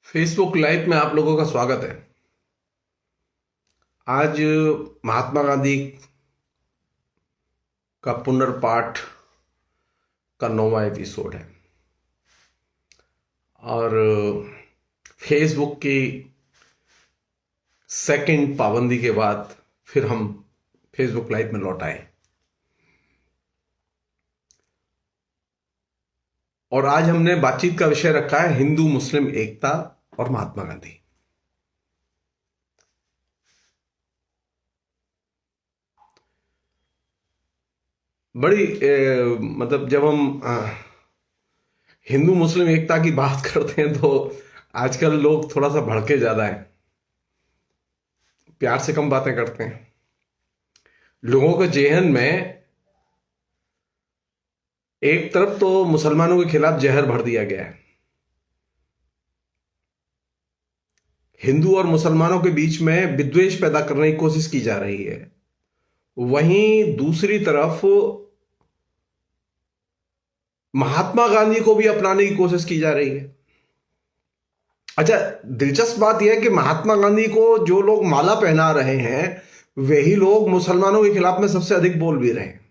Facebook live में आप लोगों का स्वागत है। आज महात्मा गांधी का पुनर्पाठ का 9वां एपिसोड है और फेसबुक की सेकंड पाबंदी के बाद फिर हम फेसबुक लाइव में लौट आए और आज हमने बातचीत का विषय रखा है हिंदू मुस्लिम एकता और महात्मा गांधी। बड़ी मतलब जब हम हिंदू मुस्लिम एकता की बात करते हैं तो आजकल लोग थोड़ा सा भड़के ज्यादा है, प्यार से कम बातें करते हैं। लोगों के जेहन में एक तरफ तो मुसलमानों के खिलाफ जहर भर दिया गया है, हिंदू और मुसलमानों के बीच में विद्वेष पैदा करने की कोशिश की जा रही है, वहीं दूसरी तरफ महात्मा गांधी को भी अपनाने की कोशिश की जा रही है। अच्छा, दिलचस्प बात यह है कि महात्मा गांधी को जो लोग माला पहना रहे हैं वही लोग मुसलमानों के खिलाफ में सबसे अधिक बोल भी रहे हैं।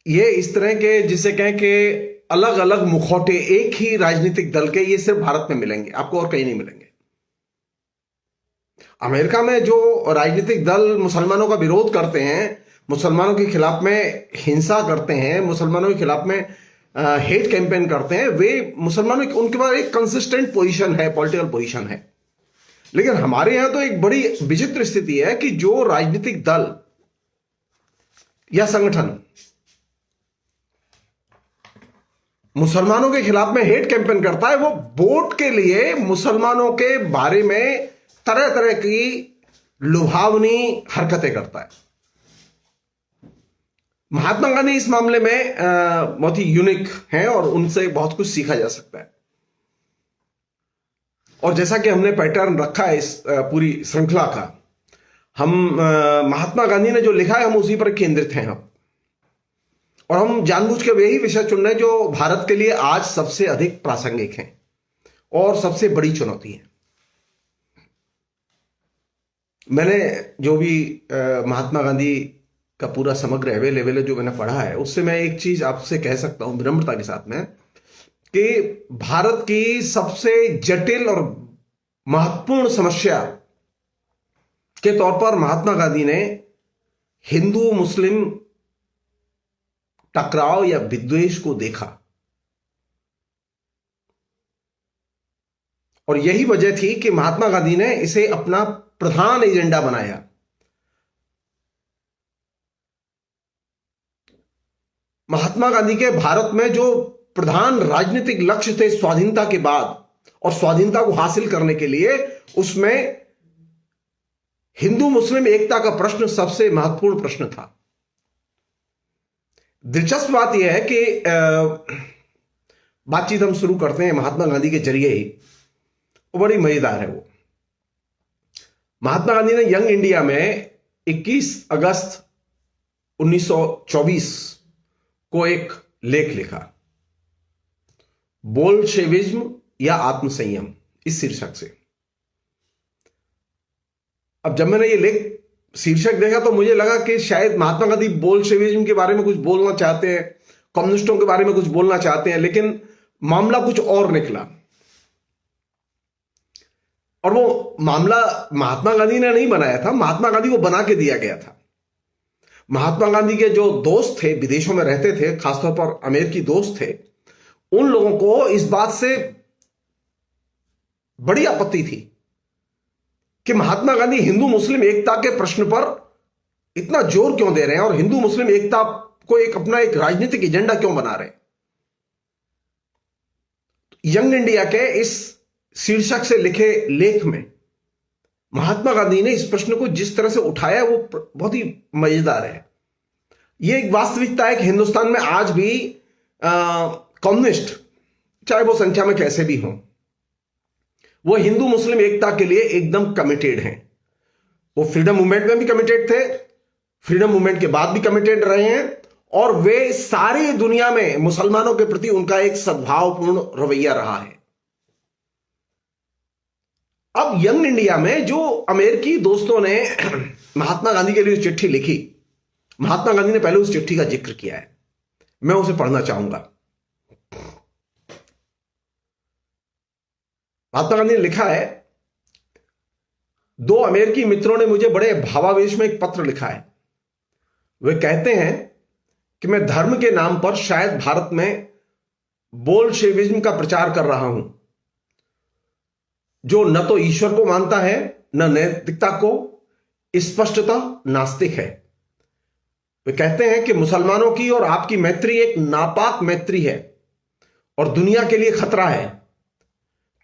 ये इस तरह के जिसे कहें कि अलग अलग मुखौटे एक ही राजनीतिक दल के, ये सिर्फ भारत में मिलेंगे, आपको और कहीं नहीं मिलेंगे। अमेरिका में जो राजनीतिक दल मुसलमानों का विरोध करते हैं, मुसलमानों के खिलाफ में हिंसा करते हैं, मुसलमानों के खिलाफ में हेट कैंपेन करते हैं, वे मुसलमानों की उनके पास एक कंसिस्टेंट पोजीशन है, पॉलिटिकल पोजीशन है। लेकिन हमारे यहां तो एक बड़ी विचित्र स्थिति है कि जो राजनीतिक दल या संगठन मुसलमानों के खिलाफ में हेट कैंपेन करता है, वो वोट के लिए मुसलमानों के बारे में तरह तरह की लुभावनी हरकतें करता है। महात्मा गांधी इस मामले में बहुत ही यूनिक हैं और उनसे बहुत कुछ सीखा जा सकता है। और जैसा कि हमने पैटर्न रखा है इस पूरी श्रृंखला का, हम महात्मा गांधी ने जो लिखा है हम उसी पर केंद्रित हैं अब, और हम जानबूझ के वही विषय चुन रहे हैं जो भारत के लिए आज सबसे अधिक प्रासंगिक हैं और सबसे बड़ी चुनौती है। मैंने जो भी महात्मा गांधी का पूरा समग्र अवेलेबल जो मैंने पढ़ा है, उससे मैं एक चीज आपसे कह सकता हूं विनम्रता के साथ में कि भारत की सबसे जटिल और महत्वपूर्ण समस्या के तौर पर महात्मा गांधी ने हिंदू मुस्लिम टकराव या विद्वेष को देखा, और यही वजह थी कि महात्मा गांधी ने इसे अपना प्रधान एजेंडा बनाया। महात्मा गांधी के भारत में जो प्रधान राजनीतिक लक्ष्य थे स्वाधीनता के बाद और स्वाधीनता को हासिल करने के लिए, उसमें हिंदू मुस्लिम एकता का प्रश्न सबसे महत्वपूर्ण प्रश्न था। दिलचस्प बात यह है कि बातचीत हम शुरू करते हैं महात्मा गांधी के जरिए ही, वो बड़ी मजेदार है। वो महात्मा गांधी ने यंग इंडिया में 21 अगस्त 1924 को एक लेख लिखा, बोल्शेविज्म या आत्मसंयम, इस शीर्षक से। अब जब मैंने ये लेख शीर्षक देखा तो मुझे लगा कि शायद महात्मा गांधी बोल्शेविज्म के बारे में कुछ बोलना चाहते हैं, कम्युनिस्टों के बारे में कुछ बोलना चाहते हैं, लेकिन मामला कुछ और निकला। और वो मामला महात्मा गांधी ने नहीं बनाया था, महात्मा गांधी को बना के दिया गया था। महात्मा गांधी के जो दोस्त थे, विदेशों में रहते थे, खासतौर पर अमेरिकी दोस्त थे, उन लोगों को इस बात से बड़ी आपत्ति थी कि महात्मा गांधी हिंदू मुस्लिम एकता के प्रश्न पर इतना जोर क्यों दे रहे हैं और हिंदू मुस्लिम एकता को अपना एक राजनीतिक एजेंडा क्यों बना रहे हैं। यंग इंडिया के इस शीर्षक से लिखे लेख में महात्मा गांधी ने इस प्रश्न को जिस तरह से उठाया वो बहुत ही मजेदार है। ये एक वास्तविकता है कि हिंदुस्तान में आज भी कम्युनिस्ट, चाहे वो संख्या में कैसे भी हों, वो हिंदू मुस्लिम एकता के लिए एकदम कमिटेड हैं। वो फ्रीडम मूवमेंट में भी कमिटेड थे, फ्रीडम मूवमेंट के बाद भी कमिटेड रहे हैं, और वे सारी दुनिया में मुसलमानों के प्रति उनका एक सद्भावपूर्ण रवैया रहा है। अब यंग इंडिया में जो अमेरिकी दोस्तों ने महात्मा गांधी के लिए चिट्ठी लिखी, महात्मा गांधी ने पहले उस चिट्ठी का जिक्र किया है, मैं उसे पढ़ना चाहूंगा। महात्मा गांधी ने लिखा है, दो अमेरिकी मित्रों ने मुझे बड़े भावावेश में एक पत्र लिखा है। वे कहते हैं कि मैं धर्म के नाम पर शायद भारत में बोल्शेविज्म का प्रचार कर रहा हूं, जो न तो ईश्वर को मानता है, न नैतिकता को, स्पष्टतः नास्तिक है। वे कहते हैं कि मुसलमानों की और आपकी मैत्री एक नापाक मैत्री है और दुनिया के लिए खतरा है,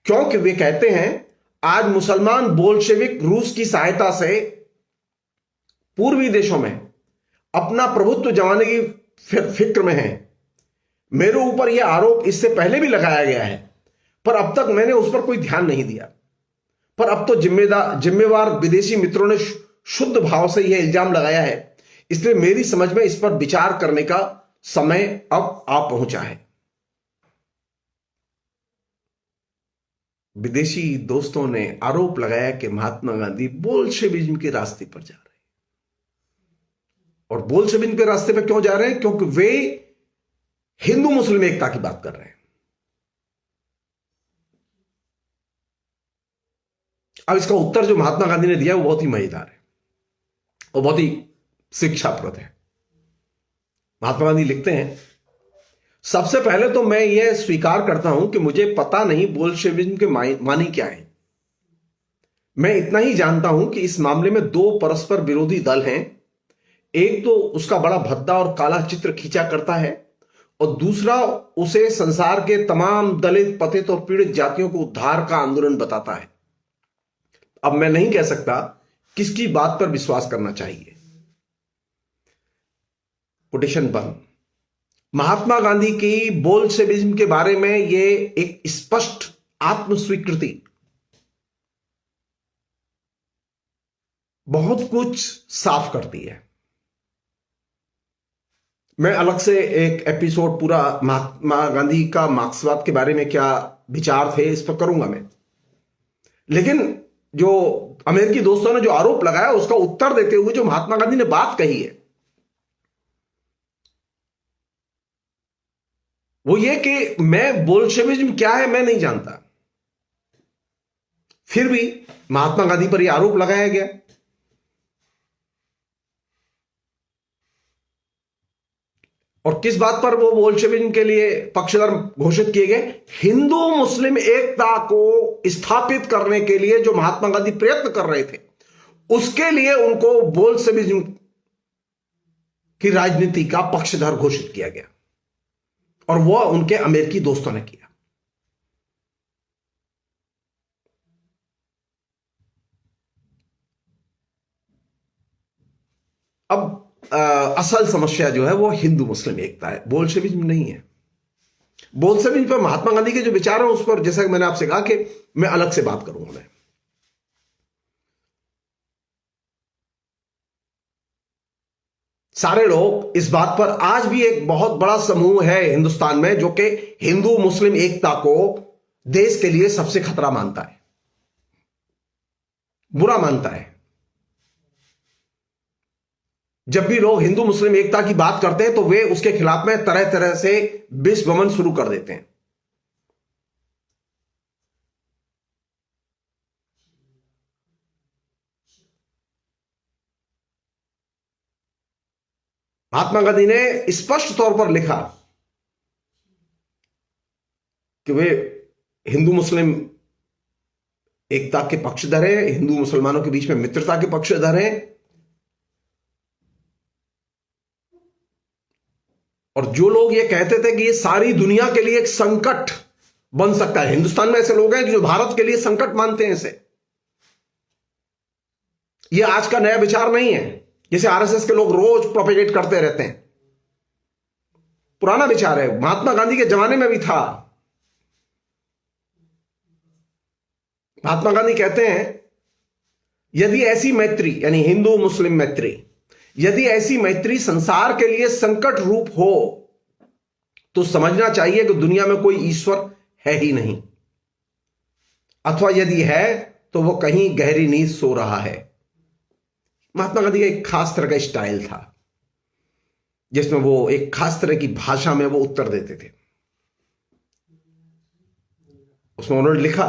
क्योंकि वे कहते हैं आज मुसलमान बोल्शेविक रूस की सहायता से पूर्वी देशों में अपना प्रभुत्व जमाने की फिक्र में है। मेरे ऊपर यह आरोप इससे पहले भी लगाया गया है, पर अब तक मैंने उस पर कोई ध्यान नहीं दिया। पर अब तो जिम्मेवार विदेशी मित्रों ने शुद्ध भाव से यह इल्जाम लगाया है, इसलिए मेरी समझ में इस पर विचार करने का समय अब आ पहुंचा है। विदेशी दोस्तों ने आरोप लगाया कि महात्मा गांधी बोल्शेविज्म के रास्ते पर जा रहे हैं। और बोल्शेविज्म के रास्ते पर क्यों जा रहे हैं? क्योंकि वे हिंदू मुस्लिम एकता की बात कर रहे हैं। अब इसका उत्तर जो महात्मा गांधी ने दिया वो बहुत ही मजेदार है और बहुत ही शिक्षाप्रद है। महात्मा गांधी लिखते हैं, सबसे पहले तो मैं यह स्वीकार करता हूं कि मुझे पता नहीं बोल्शेविज्म के मानी क्या है। मैं इतना ही जानता हूं कि इस मामले में दो परस्पर विरोधी दल हैं। एक तो उसका बड़ा भद्दा और काला चित्र खींचा करता है और दूसरा उसे संसार के तमाम दलित, पतित और पीड़ित जातियों को उद्धार का आंदोलन बताता है। अब मैं नहीं कह सकता किसकी बात पर विश्वास करना चाहिए। कोटेशन बंद। महात्मा गांधी की बोल्शेविज्म के बारे में यह एक स्पष्ट आत्मस्वीकृति बहुत कुछ साफ करती है। मैं अलग से एक एपिसोड पूरा महात्मा गांधी का मार्क्सवाद के बारे में क्या विचार थे इस पर करूंगा मैं, लेकिन जो अमेरिकी दोस्तों ने जो आरोप लगाया उसका उत्तर देते हुए जो महात्मा गांधी ने बात कही है वो ये कि मैं बोल्शेविज्म क्या है मैं नहीं जानता। फिर भी महात्मा गांधी पर यह आरोप लगाया गया। और किस बात पर वो बोल्शेविज्म के लिए पक्षधर घोषित किए गए? हिंदू मुस्लिम एकता को स्थापित करने के लिए जो महात्मा गांधी प्रयत्न कर रहे थे उसके लिए उनको बोल्शेविज्म की राजनीति का पक्षधर घोषित किया गया और वह उनके अमेरिकी दोस्तों ने किया। अब असल समस्या जो है वो हिंदू मुस्लिम एकता है, बोल्शेविज्म नहीं है। बोल्शेविज्म पर महात्मा गांधी के जो विचार हैं उस पर जैसा कि मैंने आपसे कहा कि मैं अलग से बात करूंगा। मैं सारे लोग इस बात पर, आज भी एक बहुत बड़ा समूह है हिंदुस्तान में जो कि हिंदू मुस्लिम एकता को देश के लिए सबसे खतरा मानता है, बुरा मानता है। जब भी लोग हिंदू मुस्लिम एकता की बात करते हैं तो वे उसके खिलाफ में तरह तरह से विष वमन शुरू कर देते हैं। महात्मा गांधी ने स्पष्ट तौर पर लिखा कि वे हिंदू मुस्लिम एकता के पक्षधर हैं, हिंदू मुसलमानों के बीच में मित्रता के पक्षधर हैं। और जो लोग ये कहते थे कि ये सारी दुनिया के लिए एक संकट बन सकता है, हिंदुस्तान में ऐसे लोग हैं कि जो भारत के लिए संकट मानते हैं इसे, ये आज का नया विचार नहीं है जिसे आरएसएस के लोग रोज प्रोपेगेट करते रहते हैं। पुराना विचार है, महात्मा गांधी के जमाने में भी था। महात्मा गांधी कहते हैं यदि ऐसी मैत्री यानी हिंदू मुस्लिम मैत्री यदि ऐसी मैत्री संसार के लिए संकट रूप हो तो समझना चाहिए कि दुनिया में कोई ईश्वर है ही नहीं, अथवा यदि है तो वो कहीं गहरी नींद सो रहा है। महात्मा गांधी का एक खास तरह का स्टाइल था जिसमें वो एक खास तरह की भाषा में वो उत्तर देते थे। उसमें उन्होंने लिखा,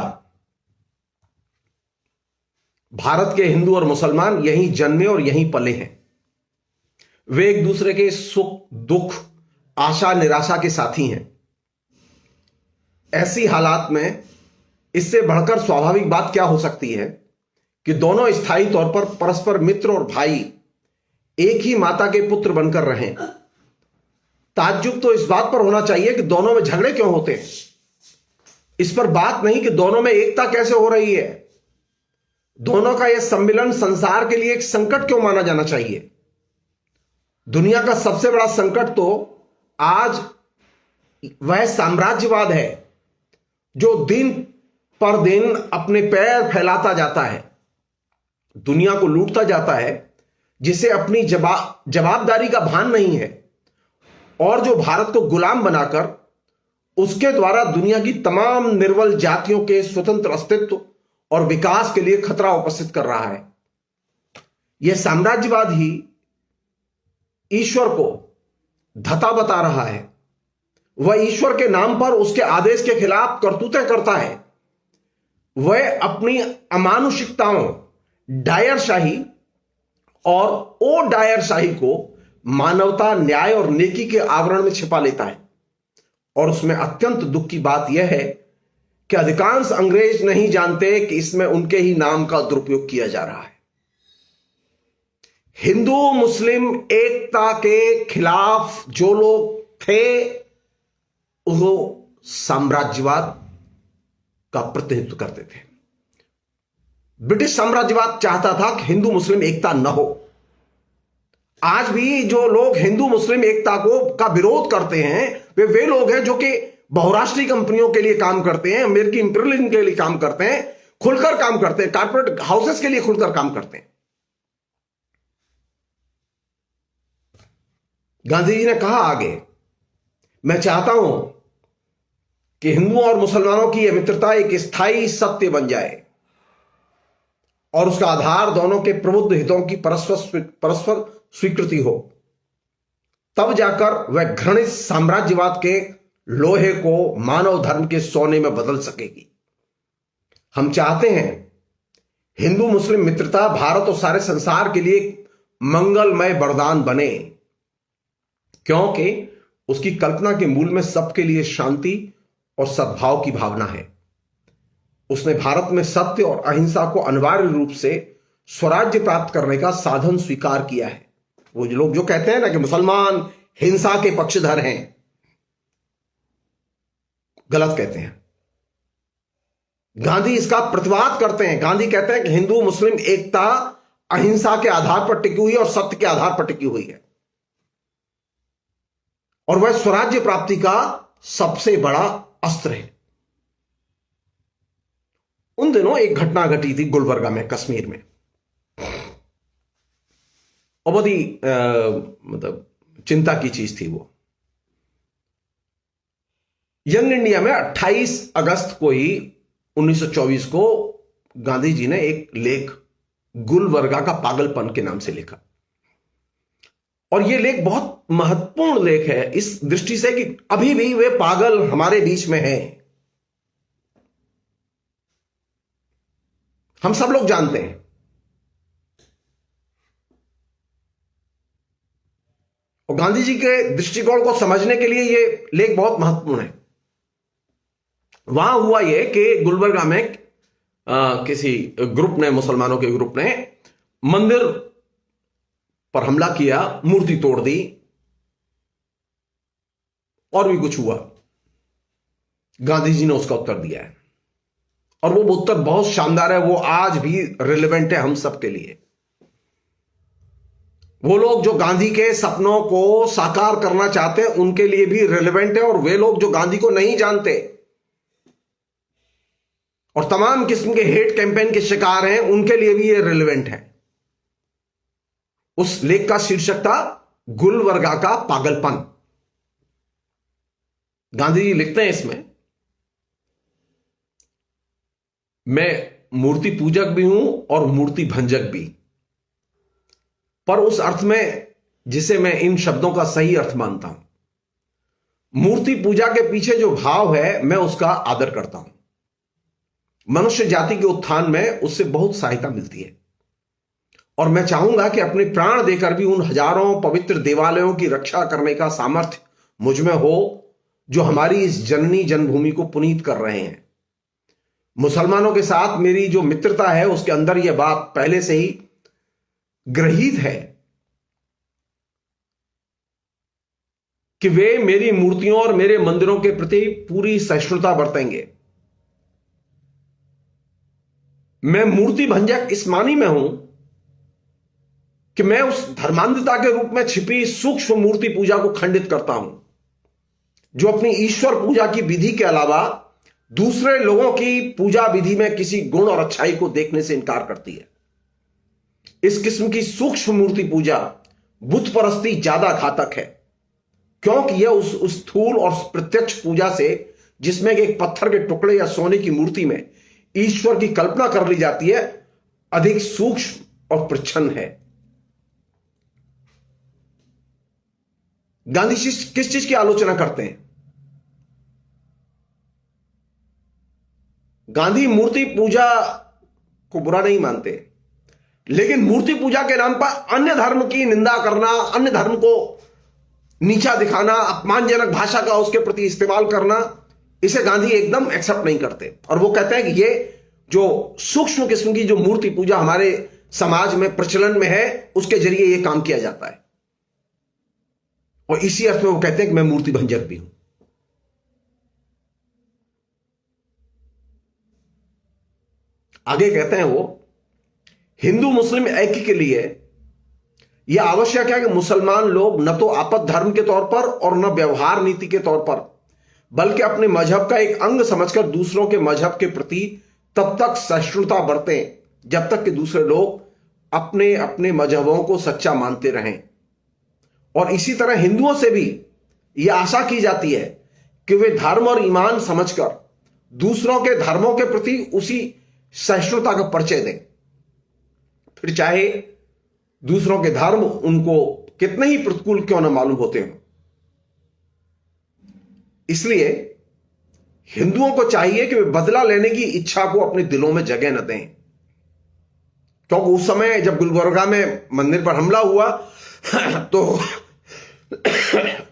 भारत के हिंदू और मुसलमान यहीं जन्मे और यहीं पले हैं। वे एक दूसरे के सुख दुख आशा निराशा के साथी हैं। ऐसी हालात में इससे बढ़कर स्वाभाविक बात क्या हो सकती है कि दोनों स्थायी तौर पर परस्पर मित्र और भाई एक ही माता के पुत्र बनकर रहें। ताज्जुब तो इस बात पर होना चाहिए कि दोनों में झगड़े क्यों होते हैं, इस पर बात नहीं कि दोनों में एकता कैसे हो रही है। दोनों का यह सम्मिलन संसार के लिए एक संकट क्यों माना जाना चाहिए। दुनिया का सबसे बड़ा संकट तो आज वह साम्राज्यवाद है जो दिन पर दिन अपने पैर फैलाता जाता है, दुनिया को लूटता जाता है, जिसे अपनी जवाबदारी का भान नहीं है और जो भारत को गुलाम बनाकर उसके द्वारा दुनिया की तमाम निर्बल जातियों के स्वतंत्र अस्तित्व और विकास के लिए खतरा उपस्थित कर रहा है। यह साम्राज्यवाद ही ईश्वर को धता बता रहा है। वह ईश्वर के नाम पर उसके आदेश के खिलाफ करतूतें करता है। वह अपनी अमानुषिकताओं, डायरशाही और ओ डायरशाही को मानवता, न्याय और नेकी के आवरण में छिपा लेता है। और उसमें अत्यंत दुख की बात यह है कि अधिकांश अंग्रेज नहीं जानते कि इसमें उनके ही नाम का दुरुपयोग किया जा रहा है। हिंदू मुस्लिम एकता के खिलाफ जो लोग थे वो साम्राज्यवाद का प्रतिनिधित्व करते थे। ब्रिटिश साम्राज्यवाद चाहता था कि हिंदू मुस्लिम एकता न हो। आज भी जो लोग हिंदू मुस्लिम एकता का विरोध करते हैं वे लोग हैं जो कि बहुराष्ट्रीय कंपनियों के लिए काम करते हैं, अमेरिकी इंपीरियलिज्म के लिए काम करते हैं, खुलकर काम करते हैं, कॉर्पोरेट हाउसेस के लिए खुलकर काम करते हैं। गांधी जी ने कहा आगे, मैं चाहता हूं कि हिंदुओं और मुसलमानों की यह मित्रता एक स्थायी सत्य बन जाए और उसका आधार दोनों के प्रबुद्ध हितों की परस्पर स्वीकृति हो। तब जाकर वह घृणित साम्राज्यवाद के लोहे को मानव धर्म के सोने में बदल सकेगी। हम चाहते हैं हिंदू मुस्लिम मित्रता भारत और सारे संसार के लिए एक मंगलमय वरदान बने, क्योंकि उसकी कल्पना के मूल में सबके लिए शांति और सद्भाव की भावना है। उसने भारत में सत्य और अहिंसा को अनिवार्य रूप से स्वराज्य प्राप्त करने का साधन स्वीकार किया है। वो लोग जो कहते हैं ना कि मुसलमान हिंसा के पक्षधर हैं, गलत कहते हैं। गांधी इसका प्रतिवाद करते हैं। गांधी कहते हैं कि हिंदू मुस्लिम एकता अहिंसा के आधार पर टिकी हुई है और सत्य के आधार पर टिकी हुई है और वह स्वराज्य प्राप्ति का सबसे बड़ा अस्त्र है। उन दिनों एक घटना घटी थी गुलबर्गा में, कश्मीर में, और बहुत ही मतलब चिंता की चीज थी वो। यंग इंडिया में 28 अगस्त को ही 1924 को गांधी जी ने एक लेख गुलबर्गा का पागलपन के नाम से लिखा और यह लेख बहुत महत्वपूर्ण लेख है इस दृष्टि से कि अभी भी वे पागल हमारे बीच में हैं। हम सब लोग जानते हैं। और गांधी जी के दृष्टिकोण को समझने के लिए यह लेख बहुत महत्वपूर्ण है। वहां हुआ यह कि गुलबर्गा में किसी ग्रुप ने, मुसलमानों के ग्रुप ने मंदिर पर हमला किया, मूर्ति तोड़ दी और भी कुछ हुआ। गांधी जी ने उसका उत्तर दिया है और वो उत्तर बहुत शानदार है। वो आज भी रिलेवेंट है हम सब के लिए। वो लोग जो गांधी के सपनों को साकार करना चाहते हैं उनके लिए भी रिलेवेंट है और वे लोग जो गांधी को नहीं जानते और तमाम किस्म के हेट कैंपेन के शिकार हैं उनके लिए भी ये रिलेवेंट है। उस लेख का शीर्षक था गुलबर्गा का पागलपन। गांधी जी लिखते हैं इसमें, मैं मूर्ति पूजक भी हूं और मूर्ति भंजक भी, पर उस अर्थ में जिसे मैं इन शब्दों का सही अर्थ मानता हूं। मूर्ति पूजा के पीछे जो भाव है मैं उसका आदर करता हूं। मनुष्य जाति के उत्थान में उससे बहुत सहायता मिलती है और मैं चाहूंगा कि अपने प्राण देकर भी उन हजारों पवित्र देवालयों की रक्षा करने का सामर्थ्य मुझ में हो जो हमारी इस जननी जन्मभूमि को पुनीत कर रहे हैं। मुसलमानों के साथ मेरी जो मित्रता है उसके अंदर यह बात पहले से ही ग्रहीत है कि वे मेरी मूर्तियों और मेरे मंदिरों के प्रति पूरी सहिष्णुता बरतेंगे। मैं मूर्ति भंजक इस मानी में हूं कि मैं उस धर्मांधता के रूप में छिपी सूक्ष्म मूर्ति पूजा को खंडित करता हूं जो अपनी ईश्वर पूजा की विधि के अलावा दूसरे लोगों की पूजा विधि में किसी गुण और अच्छाई को देखने से इनकार करती है। इस किस्म की सूक्ष्म मूर्ति पूजा बुत परस्ती ज्यादा घातक है क्योंकि यह उस स्थूल और प्रत्यक्ष पूजा से, जिसमें एक पत्थर के टुकड़े या सोने की मूर्ति में ईश्वर की कल्पना कर ली जाती है, अधिक सूक्ष्म और प्रच्छन्न है। गांधी किस चीज की आलोचना करते हैं? गांधी मूर्ति पूजा को बुरा नहीं मानते, लेकिन मूर्ति पूजा के नाम पर अन्य धर्म की निंदा करना, अन्य धर्म को नीचा दिखाना, अपमानजनक भाषा का उसके प्रति इस्तेमाल करना, इसे गांधी एकदम एक्सेप्ट नहीं करते। और वो कहते हैं कि ये जो सूक्ष्म किस्म की जो मूर्ति पूजा हमारे समाज में प्रचलन में है, उसके जरिए ये काम किया जाता है। और इसी अर्थ में वो कहते हैं कि मैं मूर्ति भंजक भी हूं। आगे कहते हैं वो, हिंदू मुस्लिम ऐक्य के लिए यह आवश्यक है कि मुसलमान लोग न तो आपद धर्म के तौर पर और न व्यवहार नीति के तौर पर, बल्कि अपने मजहब का एक अंग समझकर दूसरों के मजहब के प्रति तब तक सहिष्णुता बरतें जब तक कि दूसरे लोग अपने अपने मजहबों को सच्चा मानते रहें। और इसी तरह हिंदुओं से भी यह आशा की जाती है कि वे धर्म और ईमान समझकर दूसरों के धर्मों के प्रति उसी सहिष्णुता का परिचय दें, फिर चाहे दूसरों के धर्म उनको कितने ही प्रतिकूल क्यों न मालूम होते हों। इसलिए हिंदुओं को चाहिए कि वे बदला लेने की इच्छा को अपने दिलों में जगह न दें, क्योंकि उस समय जब गुलबर्गा में मंदिर पर हमला हुआ तो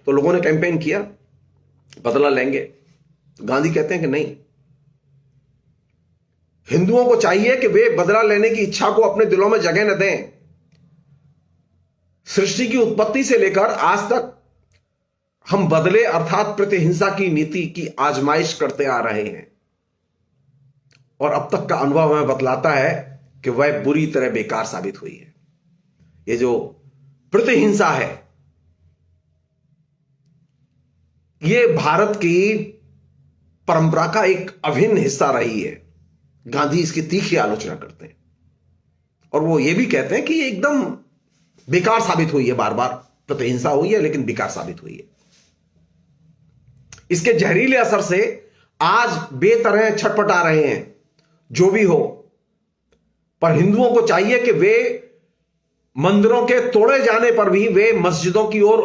लोगों ने कैंपेन किया बदला लेंगे। गांधी कहते हैं कि नहीं, हिंदुओं को चाहिए कि वे बदला लेने की इच्छा को अपने दिलों में जगह न दें। सृष्टि की उत्पत्ति से लेकर आज तक हम बदले अर्थात प्रतिहिंसा की नीति की आजमाइश करते आ रहे हैं और अब तक का अनुभव हमें बतलाता है कि वह बुरी तरह बेकार साबित हुई है। ये जो प्रतिहिंसा है, ये भारत की परंपरा का एक अभिन्न हिस्सा रही है। गांधी इसकी तीखी आलोचना करते हैं और वो ये भी कहते हैं कि ये एकदम बेकार साबित हुई है। बार बार प्रतिहिंसा हुई है लेकिन बेकार साबित हुई है। इसके जहरीले असर से आज बेतरह छटपटा रहे हैं जो भी हो, पर हिंदुओं को चाहिए कि वे मंदिरों के तोड़े जाने पर भी वे मस्जिदों की ओर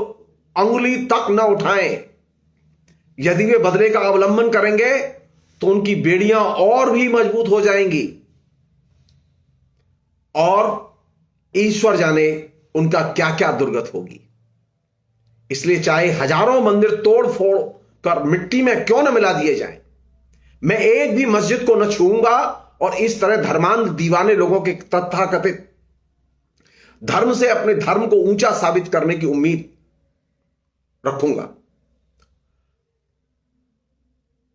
अंगुली तक न उठाएं। यदि वे बदले का अवलंबन करेंगे तो उनकी बेड़ियां और भी मजबूत हो जाएंगी और ईश्वर जाने उनका क्या क्या दुर्गत होगी। इसलिए चाहे हजारों मंदिर तोड़ फोड़ कर मिट्टी में क्यों न मिला दिए जाएं, मैं एक भी मस्जिद को न छूऊंगा और इस तरह धर्मांध दीवाने लोगों के तथाकथित धर्म से अपने धर्म को ऊंचा साबित करने की उम्मीद रखूंगा।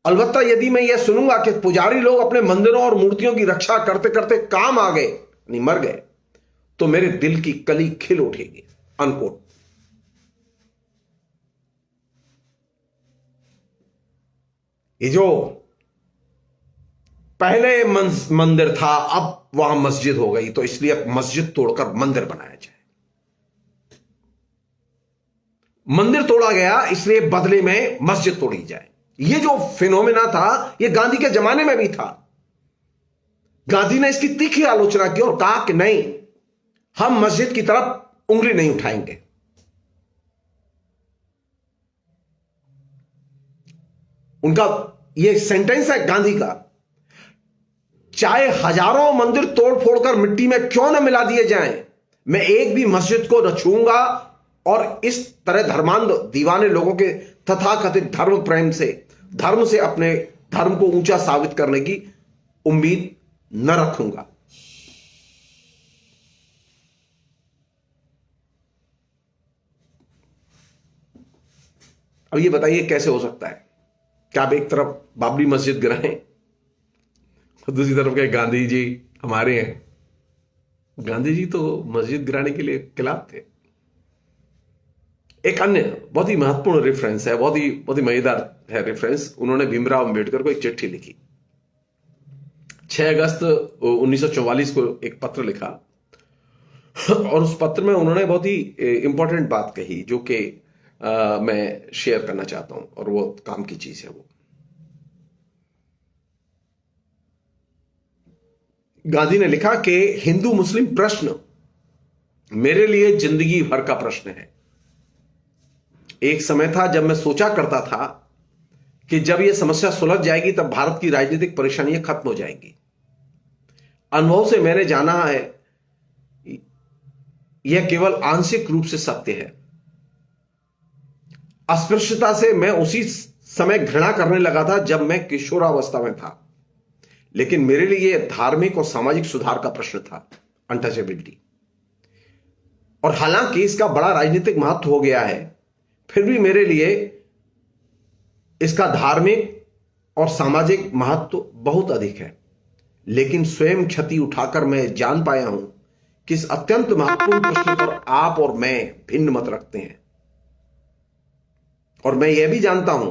अलबत्ता यदि मैं यह सुनूंगा कि पुजारी लोग अपने मंदिरों और मूर्तियों की रक्षा करते करते काम आ गए, नहीं मर गए, तो मेरे दिल की कली खिल उठेगी। अनकोट। ये जो पहले मंदिर था अब वहां मस्जिद हो गई, तो इसलिए अब मस्जिद तोड़कर मंदिर बनाया जाए। मंदिर तोड़ा गया इसलिए बदले में मस्जिद तोड़ी जाए। यह जो फिनोमेना था यह गांधी के जमाने में भी था। गांधी ने इसकी तीखी आलोचना की और कहा कि नहीं, हम मस्जिद की तरफ उंगली नहीं उठाएंगे। उनका यह सेंटेंस है गांधी का, चाहे हजारों मंदिर तोड़ फोड़कर मिट्टी में क्यों न मिला दिए जाएं, मैं एक भी मस्जिद को न छूऊंगा और इस तरह धर्मांध दीवाने लोगों के तथाकथित धर्म से अपने धर्म को ऊंचा साबित करने की उम्मीद न रखूंगा। अब ये बताइए कैसे हो सकता है कि आप एक तरफ बाबरी मस्जिद गिराएं और दूसरी तरफ के गांधी जी हमारे हैं। गांधी जी तो मस्जिद गिराने के लिए खिलाफ थे। एक अन्य बहुत ही महत्वपूर्ण रेफरेंस है, बहुत ही मजेदार है रेफरेंस। उन्होंने भीमराव अंबेडकर को एक चिट्ठी लिखी 6 अगस्त 1944 को, एक पत्र लिखा और उस पत्र में उन्होंने बहुत ही इंपॉर्टेंट बात कही जो कि मैं शेयर करना चाहता हूं और वो काम की चीज है। वो गांधी ने लिखा कि हिंदू मुस्लिम प्रश्न मेरे लिए जिंदगी भर का प्रश्न है। एक समय था जब मैं सोचा करता था कि जब यह समस्या सुलझ जाएगी तब भारत की राजनीतिक परेशानियां खत्म हो जाएंगी। अनुभव से मैंने जाना है यह केवल आंशिक रूप से सत्य है। अस्पृश्यता से मैं उसी समय घृणा करने लगा था जब मैं किशोरावस्था में था, लेकिन मेरे लिए यह धार्मिक और सामाजिक सुधार का प्रश्न था, अनटचेबिलिटी। और हालांकि इसका बड़ा राजनीतिक महत्व हो गया है, फिर भी मेरे लिए इसका धार्मिक और सामाजिक महत्व बहुत अधिक है। लेकिन स्वयं क्षति उठाकर मैं जान पाया हूं कि इस अत्यंत महत्वपूर्ण प्रश्न पर आप और मैं भिन्न मत रखते हैं। और मैं यह भी जानता हूं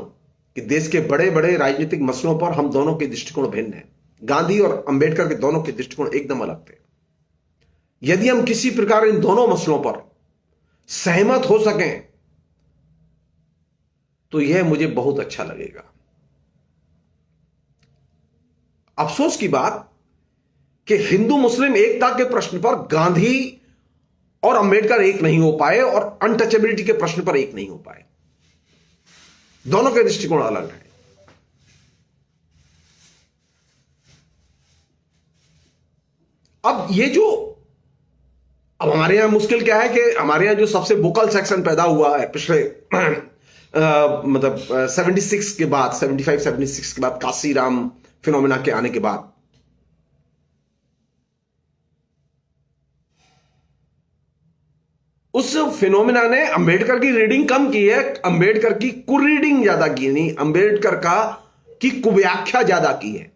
कि देश के बड़े बड़े राजनीतिक मसलों पर हम दोनों के दृष्टिकोण भिन्न हैं। गांधी और अंबेडकर के दोनों के दृष्टिकोण एकदम अलग थे। यदि हम किसी प्रकार इन दोनों मसलों पर सहमत हो सकें तो यह मुझे बहुत अच्छा लगेगा। अफसोस की बात कि हिंदू मुस्लिम एकता के प्रश्न पर गांधी और अंबेडकर एक नहीं हो पाए और अनटचेबिलिटी के प्रश्न पर एक नहीं हो पाए। दोनों के दृष्टिकोण अलग हैं। अब हमारे यहां मुश्किल क्या है कि हमारे यहां जो सबसे वोकल सेक्शन पैदा हुआ है पिछले 76 के बाद, 75-76 के बाद, काशीराम फिनोमेना के आने के बाद, उस फिनोमेना ने अंबेडकर की रीडिंग कम की है, अंबेडकर की कुरीडिंग ज्यादा की, नहीं अंबेडकर की कुव्याख्या ज्यादा की है।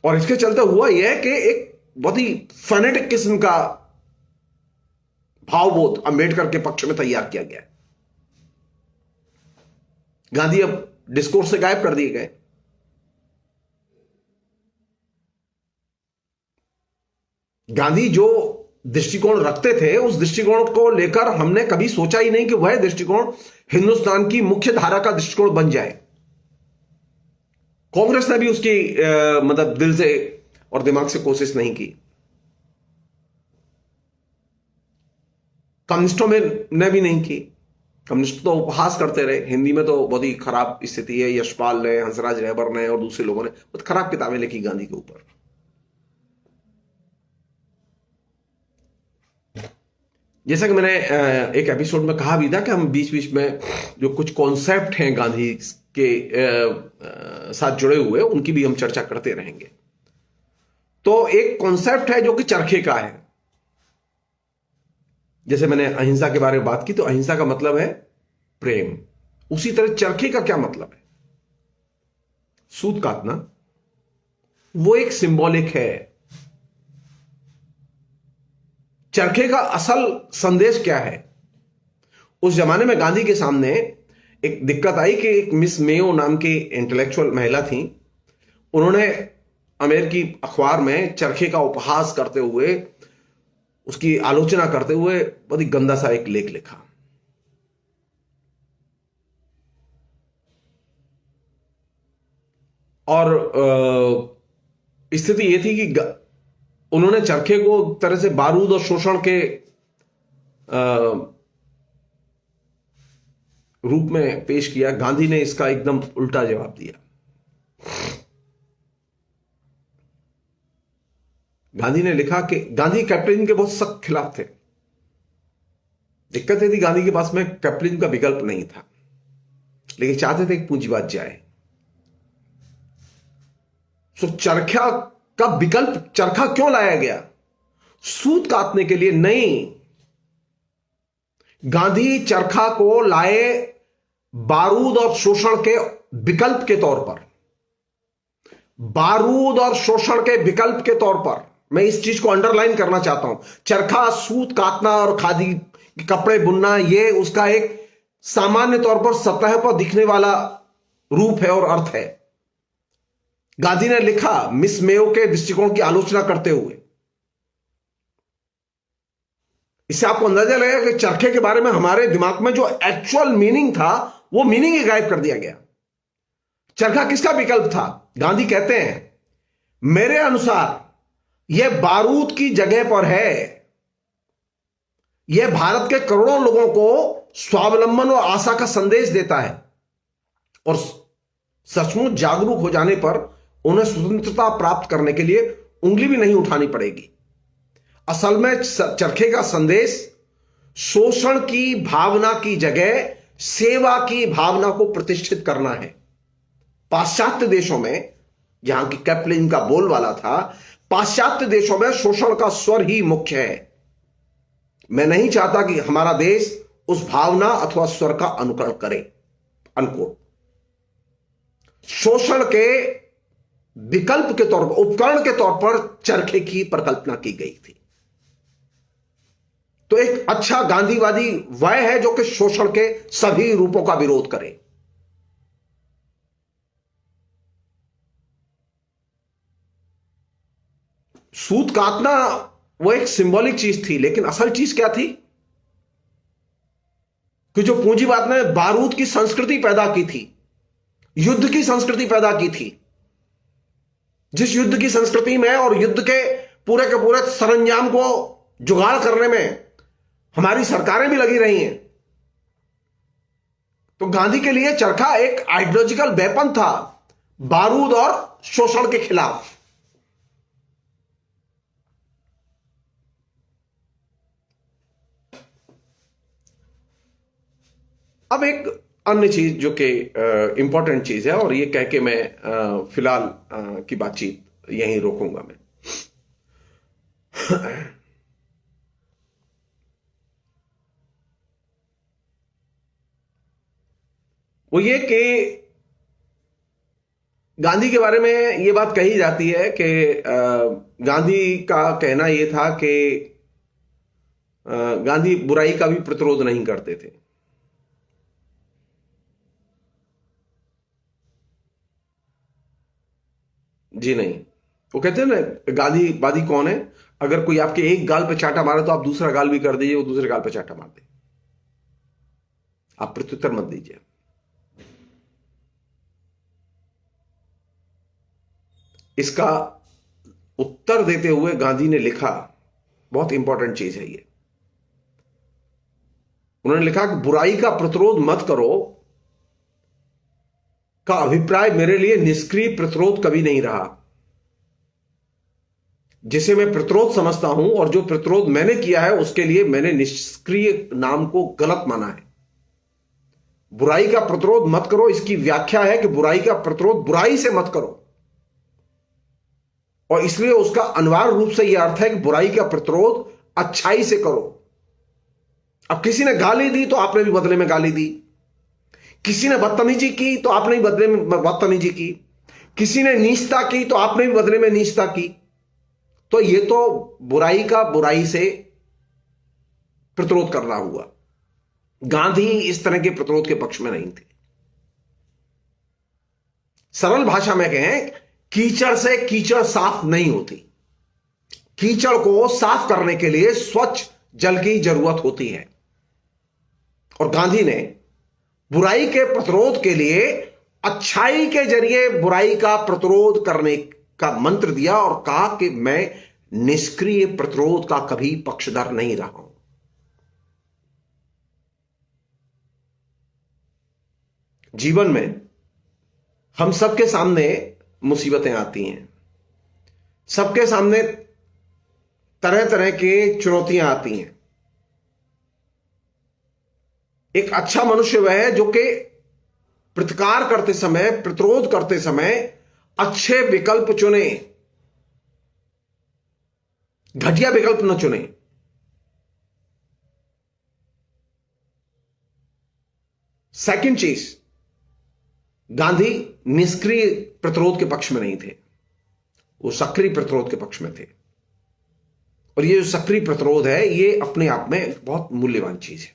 और इसके चलते हुआ यह कि एक बहुत ही फैनेटिक किस्म का भावबोध अंबेडकर के पक्ष में तैयार किया गया है। गांधी अब डिस्कोर्स से गायब कर दिए गए। गांधी जो दृष्टिकोण रखते थे उस दृष्टिकोण को लेकर हमने कभी सोचा ही नहीं कि वह दृष्टिकोण हिंदुस्तान की मुख्य धारा का दृष्टिकोण बन जाए। कांग्रेस ने भी उसकी दिल से और दिमाग से कोशिश नहीं की। कम्युनिस्टों ने भी नहीं की। कम्युनिस्ट तो उपहास करते रहे। हिंदी में तो बहुत ही खराब स्थिति है। यशपाल ने, हंसराज रहबर ने और दूसरे लोगों ने बहुत खराब किताबें लिखी गांधी के ऊपर। जैसा कि मैंने एक एपिसोड में कहा भी था कि हम बीच बीच में जो कुछ कॉन्सेप्ट हैं गांधी के साथ जुड़े हुए उनकी भी हम चर्चा करते रहेंगे। तो एक कॉन्सेप्ट है जो कि चरखे का है। जैसे मैंने अहिंसा के बारे में बात की तो अहिंसा का मतलब है प्रेम। उसी तरह चरखे का क्या मतलब है? सूत काटना। वो एक सिंबॉलिक है। चरखे का असल संदेश क्या है? उस जमाने में गांधी के सामने एक दिक्कत आई कि एक मिस मेयो नाम की इंटेलेक्चुअल महिला थी। उन्होंने अमेरिकी अखबार में चरखे का उपहास करते हुए उसकी आलोचना करते हुए बहुत ही गंदा सा एक लेख लिखा। और स्थिति यह थी कि उन्होंने चरखे को एक तरह से बारूद और शोषण के रूप में पेश किया। गांधी ने इसका एकदम उल्टा जवाब दिया। गांधी ने लिखा कि गांधी कैप्टन के बहुत सख्त खिलाफ थे। दिक्कत यह थी गांधी के पास में कैप्टन का विकल्प नहीं था, लेकिन चाहते थे कि पूंजीवाद जाए। सो चरखा का विकल्प, चरखा क्यों लाया गया? सूत काटने के लिए नहीं। गांधी चरखा को लाए बारूद और शोषण के विकल्प के तौर पर। बारूद और शोषण के विकल्प के तौर पर मैं इस चीज को अंडरलाइन करना चाहता हूं। चरखा, सूत काटना और खादी कपड़े बुनना, यह उसका एक सामान्य तौर पर सतह पर दिखने वाला रूप है और अर्थ है। गांधी ने लिखा मिस मेयो के दृष्टिकोण की आलोचना करते हुए। इससे आपको अंदाजा लगेगा कि चरखे के बारे में हमारे दिमाग में जो एक्चुअल मीनिंग था, वो मीनिंग ही गायब कर दिया गया। चरखा किसका विकल्प था? गांधी कहते हैं, मेरे अनुसार यह बारूद की जगह पर है। यह भारत के करोड़ों लोगों को स्वावलंबन और आशा का संदेश देता है, और सचमुच जागरूक हो जाने पर उन्हें स्वतंत्रता प्राप्त करने के लिए उंगली भी नहीं उठानी पड़ेगी। असल में चरखे का संदेश शोषण की भावना की जगह सेवा की भावना को प्रतिष्ठित करना है। पाश्चात्य देशों में, जहां की कैप्लिन का बोलबाला था, पाश्चात्य देशों में शोषण का स्वर ही मुख्य है। मैं नहीं चाहता कि हमारा देश उस भावना अथवा स्वर का अनुकरण करे। अनकोट। शोषण के विकल्प के तौर पर, उपकरण के तौर पर चरखे की परिकल्पना की गई थी। तो एक अच्छा गांधीवादी वह है जो कि शोषण के सभी रूपों का विरोध करे। सूत काटना वो एक सिंबॉलिक चीज थी, लेकिन असल चीज क्या थी कि जो पूंजीवाद ने बारूद की संस्कृति पैदा की थी, युद्ध की संस्कृति पैदा की थी, जिस युद्ध की संस्कृति में और युद्ध के पूरे सरंजाम को जुगाड़ करने में हमारी सरकारें भी लगी रही हैं। तो गांधी के लिए चरखा एक आइडियोलॉजिकल वेपन था बारूद और शोषण के खिलाफ। अब एक अन्य चीज जो कि इंपॉर्टेंट चीज है, और ये कह के मैं फिलहाल की बातचीत यहीं रोकूंगा मैं। वो ये कि गांधी के बारे में ये बात कही जाती है कि गांधी का कहना यह था कि गांधी बुराई का भी प्रतिरोध नहीं करते थे। जी नहीं, वो कहते हैं ना, गांधीवादी कौन है? अगर कोई आपके एक गाल पे चांटा मारे तो आप दूसरा गाल भी कर दीजिए, वो दूसरे गाल पे चांटा मार दे, आप प्रत्युत्तर मत दीजिए। इसका उत्तर देते हुए गांधी ने लिखा, बहुत इंपॉर्टेंट चीज है ये। उन्होंने लिखा कि बुराई का प्रतिरोध मत करो का अभिप्राय मेरे लिए निष्क्रिय प्रतिरोध कभी नहीं रहा। जिसे मैं प्रतिरोध समझता हूं और जो प्रतिरोध मैंने किया है, उसके लिए मैंने निष्क्रिय नाम को गलत माना है। बुराई का प्रतिरोध मत करो, इसकी व्याख्या है कि बुराई का प्रतिरोध बुराई से मत करो, और इसलिए उसका अनिवार्य रूप से यह अर्थ है कि बुराई का प्रतिरोध अच्छाई से करो। अब किसी ने गाली दी तो आपने भी बदले में गाली दी, किसी ने बदतमीजी की तो आपने भी बदले में बदतमीजी की, किसी ने नीचता की तो आपने भी बदले में नीचता की। तो यह तो बुराई का बुराई से प्रतिरोध करना हुआ। गांधी इस तरह के प्रतिरोध के पक्ष में नहीं थे। सरल भाषा में कहें, कीचड़ से कीचड़ साफ नहीं होती। कीचड़ को साफ करने के लिए स्वच्छ जल की जरूरत होती है। और गांधी ने बुराई के प्रतिरोध के लिए अच्छाई के जरिए बुराई का प्रतिरोध करने का मंत्र दिया और कहा कि मैं निष्क्रिय प्रतिरोध का कभी पक्षधर नहीं रहा हूं। जीवन में हम सबके सामने मुसीबतें आती हैं, सबके सामने तरह तरह की चुनौतियां आती हैं। एक अच्छा मनुष्य वह है जो कि प्रतिकार करते समय, प्रतिरोध करते समय अच्छे विकल्प चुने, घटिया विकल्प न चुने। सेकंड चीज, गांधी निष्क्रिय प्रतिरोध के पक्ष में नहीं थे, वो सक्रिय प्रतिरोध के पक्ष में थे। और ये जो सक्रिय प्रतिरोध है, ये अपने आप में एक बहुत मूल्यवान चीज है।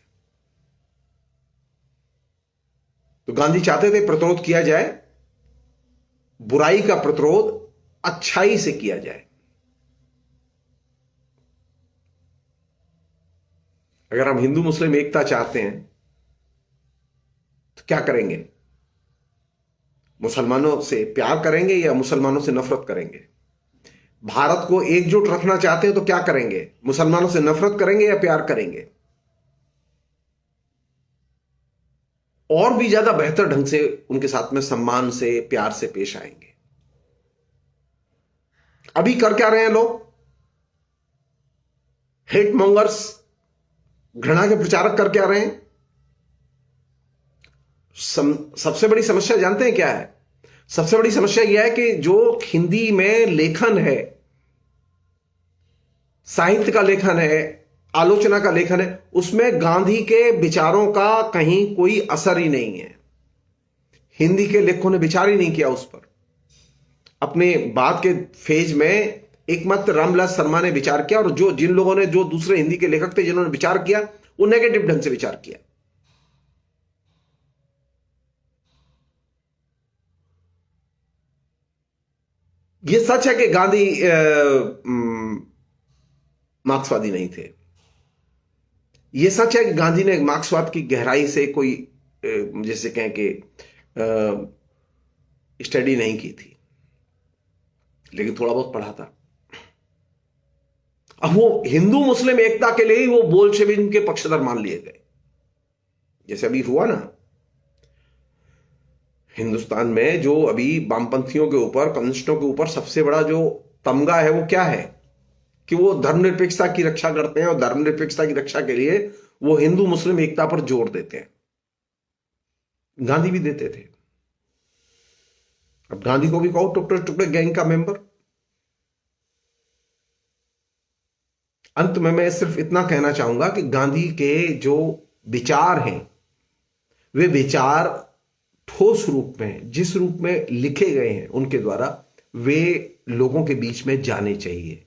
तो गांधी चाहते थे प्रतिरोध किया जाए, बुराई का प्रतिरोध अच्छाई से किया जाए। अगर हम हिंदू मुस्लिम एकता चाहते हैं तो क्या करेंगे? मुसलमानों से प्यार करेंगे या मुसलमानों से नफरत करेंगे? भारत को एकजुट रखना चाहते हैं तो क्या करेंगे? मुसलमानों से नफरत करेंगे या प्यार करेंगे? और भी ज्यादा बेहतर ढंग से उनके साथ में सम्मान से, प्यार से पेश आएंगे। अभी कर क्या रहे हैं लोग? हेट मॉन्गर्स, घृणा के प्रचारक कर क्या रहे हैं? सबसे बड़ी समस्या जानते हैं क्या है? सबसे बड़ी समस्या यह है कि जो हिंदी में लेखन है, साहित्य का लेखन है, आलोचना का लेखन है, उसमें गांधी के विचारों का कहीं कोई असर ही नहीं है। हिंदी के लेखकों ने विचार ही नहीं किया उस पर। अपने बाद के फेज में एकमात्र रामविलास शर्मा ने विचार किया, और जिन लोगों ने, जो दूसरे हिंदी के लेखक थे जिन्होंने विचार किया, वो नेगेटिव ढंग से विचार किया। यह सच है कि गांधी मार्क्सवादी नहीं थे। यह सच है कि गांधी ने मार्क्सवाद की गहराई से कोई जैसे कहें कि स्टडी नहीं की थी, लेकिन थोड़ा बहुत पढ़ा था। अब वो हिंदू मुस्लिम एकता के लिए ही वो बोल्शेविज्म के पक्षधर मान लिए गए। जैसे अभी हुआ ना हिंदुस्तान में, जो अभी वामपंथियों के ऊपर, कम्युनिस्टों के ऊपर सबसे बड़ा जो तमगा है वो क्या है कि वो धर्मनिरपेक्षता की रक्षा करते हैं, और धर्मनिरपेक्षता की रक्षा के लिए वो हिंदू मुस्लिम एकता पर जोर देते हैं। गांधी भी देते थे। अब गांधी को भी कहो टुकड़े टुकड़े गैंग का मेंबर। अंत में मैं सिर्फ इतना कहना चाहूंगा कि गांधी के जो विचार हैं, वे विचार ठोस रूप में, जिस रूप में लिखे गए हैं उनके द्वारा, वे लोगों के बीच में जाने चाहिए।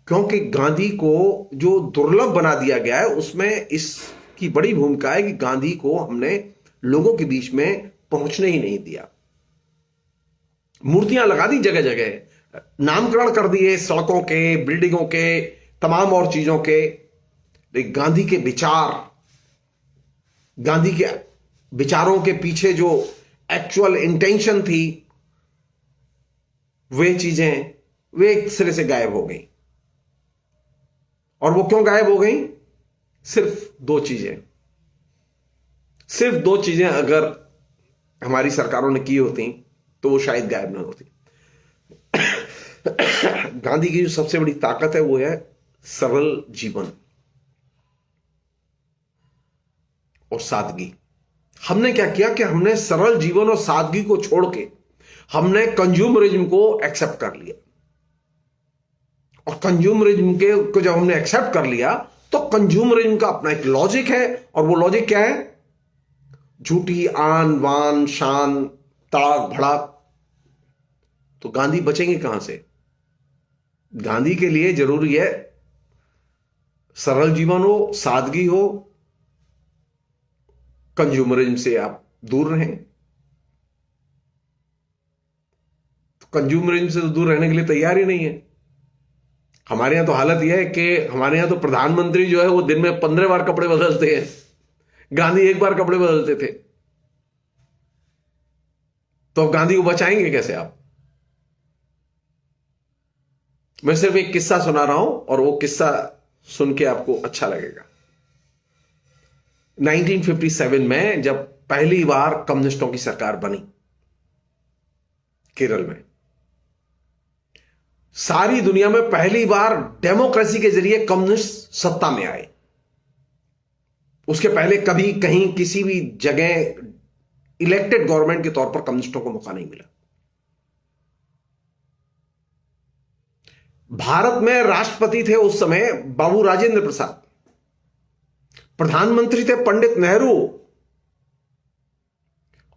क्योंकि गांधी को जो दुर्लभ बना दिया गया है, उसमें इसकी बड़ी भूमिका है कि गांधी को हमने लोगों के बीच में पहुंचने ही नहीं दिया। मूर्तियां लगा दी जगह जगह, नामकरण कर दिए सड़कों के, बिल्डिंगों के, तमाम और चीजों के। लेकिन गांधी के विचार, गांधी के विचारों के पीछे जो एक्चुअल इंटेंशन थी, वे चीजें वे एक सिरे से गायब हो गई। और वो क्यों गायब हो गई? सिर्फ दो चीजें अगर हमारी सरकारों ने की होती तो वो शायद गायब ना होती। गांधी की जो सबसे बड़ी ताकत है वो है सरल जीवन और सादगी। हमने क्या किया कि हमने सरल जीवन और सादगी को छोड़ के हमने कंज्यूमरिज्म को एक्सेप्ट कर लिया। और कंज्यूमरिज्म को जब हमने एक्सेप्ट कर लिया तो कंज्यूमरिज्म का अपना एक लॉजिक है, और वो लॉजिक क्या है? झूठी आन बान शान, तड़ाक भड़ाक। तो गांधी बचेंगे कहां से? गांधी के लिए जरूरी है सरल जीवन हो, सादगी हो, कंज्यूमरिज्म से आप दूर रहें। तो कंज्यूमरिज्म से तो दूर रहने के लिए तैयार ही नहीं है। हमारे यहां तो हालत यह है कि हमारे यहां तो प्रधानमंत्री जो है वो दिन में 15 बार कपड़े बदलते हैं। गांधी एक बार कपड़े बदलते थे। तो अब गांधी को बचाएंगे कैसे आप? मैं सिर्फ एक किस्सा सुना रहा हूं और वो किस्सा सुन के आपको अच्छा लगेगा। 1957 में जब पहली बार कम्युनिस्टों की सरकार बनी केरल में, सारी दुनिया में पहली बार डेमोक्रेसी के जरिए कम्युनिस्ट सत्ता में आए। उसके पहले कभी कहीं किसी भी जगह इलेक्टेड गवर्नमेंट के तौर पर कम्युनिस्टों को मौका नहीं मिला। भारत में राष्ट्रपति थे उस समय बाबू राजेंद्र प्रसाद, प्रधानमंत्री थे पंडित नेहरू,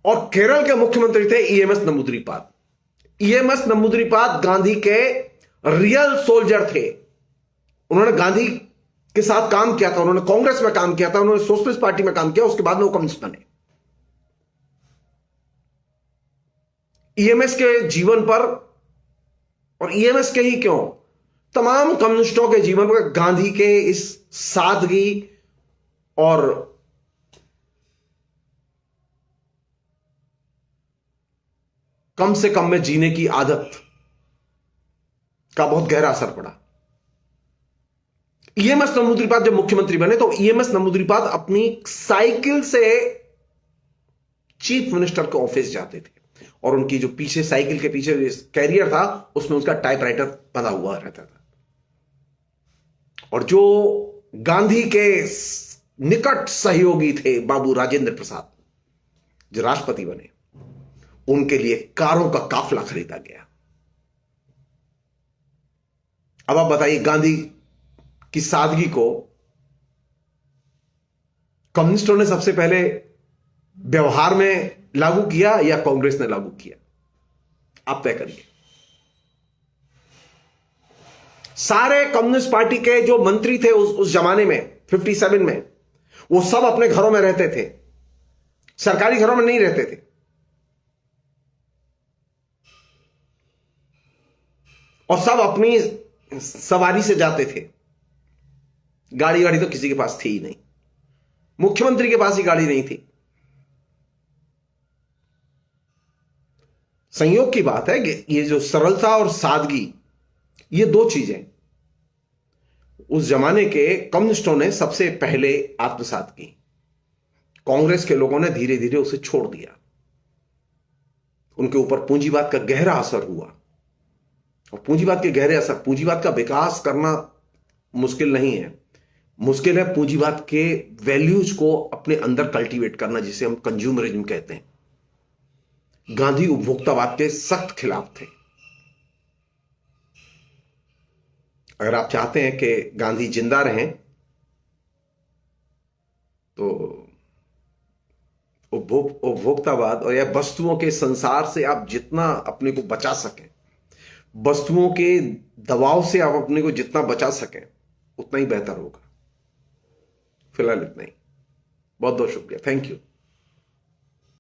और केरल के मुख्यमंत्री थे ईएमएस नंबूदिरीपाद। ईएमएस नंबूदिरीपाद गांधी के रियल सोल्जर थे। उन्होंने गांधी के साथ काम किया था, उन्होंने कांग्रेस में काम किया था, उन्होंने सोशलिस्ट पार्टी में काम किया, उसके बाद में वो कम्युनिस्ट बने। ईएमएस के जीवन पर, और ईएमएस के ही क्यों, तमाम कम्युनिस्टों के जीवन पर गांधी के इस सादगी और कम से कम में जीने की आदत का बहुत गहरा असर पड़ा। ईएमएस नंबूदिरीपाद जब मुख्यमंत्री बने तो ईएमएस नंबूदिरीपाद अपनी साइकिल से चीफ मिनिस्टर के ऑफिस जाते थे, और उनकी जो पीछे साइकिल के पीछे कैरियर था उसमें उसका टाइपराइटर बंधा हुआ रहता था। और जो गांधी के निकट सहयोगी थे बाबू राजेंद्र प्रसाद, जो राष्ट्रपति बने, उनके लिए कारों का काफला खरीदा गया। अब आप बताइए, गांधी की सादगी को कम्युनिस्टों ने सबसे पहले व्यवहार में लागू किया या कांग्रेस ने लागू किया? आप तय करिए। सारे कम्युनिस्ट पार्टी के जो मंत्री थे उस जमाने में 57 में, वो सब अपने घरों में रहते थे, सरकारी घरों में नहीं रहते थे। और सब अपनी सवारी से जाते थे। गाड़ी वाड़ी तो किसी के पास थी ही नहीं, मुख्यमंत्री के पास ही गाड़ी नहीं थी। संयोग की बात है कि ये जो सरलता और सादगी, ये दो चीजें उस जमाने के कम्युनिस्टों ने सबसे पहले आत्मसात की। कांग्रेस के लोगों ने धीरे धीरे उसे छोड़ दिया। उनके ऊपर पूंजीवाद का गहरा असर हुआ, और पूंजीवाद के गहरे असर, पूंजीवाद का विकास करना मुश्किल नहीं है, मुश्किल है पूंजीवाद के वैल्यूज को अपने अंदर कल्टीवेट करना, जिसे हम कंज्यूमरिज्म कहते हैं। गांधी उपभोक्तावाद के सख्त खिलाफ थे। अगर आप चाहते हैं कि गांधी जिंदा रहें तो उपभोक्तावाद और या वस्तुओं के संसार से आप जितना अपने को बचा सकें, वस्तुओं के दबाव से आप अपने को जितना बचा सकें, उतना ही बेहतर होगा। फिलहाल इतना ही। बहुत बहुत शुक्रिया। Thank you.